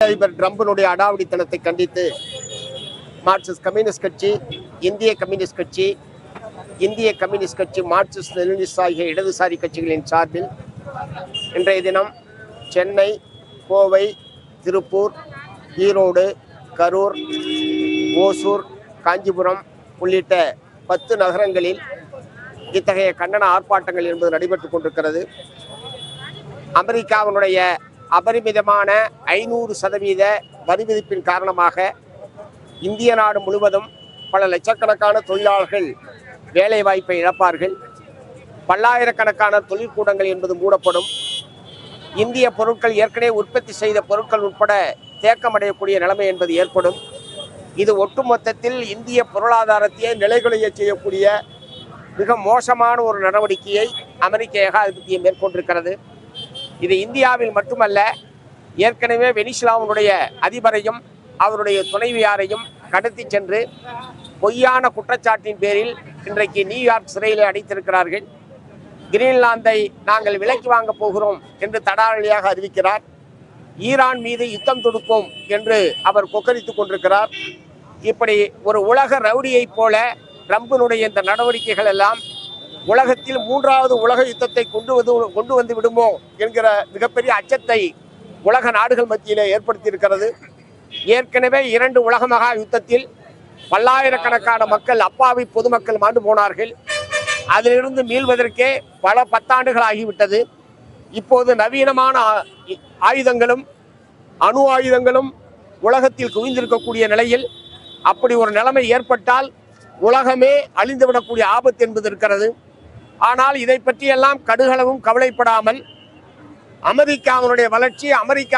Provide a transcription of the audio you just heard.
தொழிலதிபர் ட்ரம்பினுடைய அடாவடித்தனத்தை கண்டித்து Marxist communist கட்சி, இந்திய கம்யூனிஸ்ட் கட்சி, மார்க்சிஸ்ட் லெனினிஸ்ட் ஆகிய இடதுசாரி கட்சிகளின் சார்பில் இன்றைய தினம் சென்னை, கோவை, திருப்பூர், ஈரோடு, கரூர், ஓசூர், காஞ்சிபுரம் உள்ளிட்ட 10 நகரங்களில் இத்தகைய கண்டன ஆர்ப்பாட்டங்கள் என்பது நடைபெற்றுக் கொண்டிருக்கிறது. அமெரிக்காவினுடைய அபரிமிதமான 500% வரி விதிப்பின் காரணமாக இந்திய நாடு முழுவதும் பல லட்சக்கணக்கான தொழிலாளர்கள் வேலை வாய்ப்பை இழப்பார்கள். பல்லாயிரக்கணக்கான தொழிற்கூடங்கள் என்பது மூடப்படும். இந்திய பொருட்கள், ஏற்கனவே உற்பத்தி செய்த பொருட்கள் உட்பட தேக்கமடையக்கூடிய நிலைமை என்பது ஏற்படும். இது ஒட்டுமொத்தத்தில் இந்திய பொருளாதாரத்தையே நிலைகுலைய செய்யக்கூடிய மிக மோசமான ஒரு நடவடிக்கையை அமெரிக்க ஏகாதிபத்தியம் மேற்கொண்டிருக்கிறது. இது இந்தியாவில் மட்டுமல்ல, ஏற்கனவே வெனிசுலாவினுடைய அதிபரையும் அவருடைய துணைவியாரையும் கடத்தி சென்று பொய்யான குற்றச்சாட்டின் பேரில் இன்றைக்கு நியூயார்க் சிறையில் அடைத்திருக்கிறார்கள். கிரீன்லாந்தை நாங்கள் விலைக்கு வாங்க போகிறோம் என்று தடாரடியாக அறிவிக்கிறார். ஈரான் மீது யுத்தம் தொடுப்போம் என்று அவர் கொக்கரித்துக் கொண்டிருக்கிறார். இப்படி ஒரு உலக ரவுடியைப் போல ட்ரம்பினுடைய இந்த நடவடிக்கைகள் எல்லாம் உலகத்தில் 3வது உலக யுத்தத்தை கொண்டு வந்து விடுமோ என்கிற மிகப்பெரிய அச்சத்தை உலக நாடுகள் மத்தியிலே ஏற்படுத்தி இருக்கிறது. ஏற்கனவே 2 உலக மகா யுத்தத்தில் பல்லாயிரக்கணக்கான மக்கள், அப்பாவி பொதுமக்கள் மாண்டு போனார்கள். அதிலிருந்து மீள்வதற்கே பல 10 ஆண்டுகள் ஆகிவிட்டது. இப்போது நவீனமான ஆயுதங்களும் அணு ஆயுதங்களும் உலகத்தில் குவிந்திருக்கக்கூடிய நிலையில் அப்படி ஒரு நிலைமை ஏற்பட்டால் உலகமே அழிந்துவிடக்கூடிய ஆபத்து என்பது இருக்கிறது. ஆனால் இதை பற்றியெல்லாம் கடுகளவும் கவலைப்படாமல் அமெரிக்காவினுடைய வளர்ச்சி,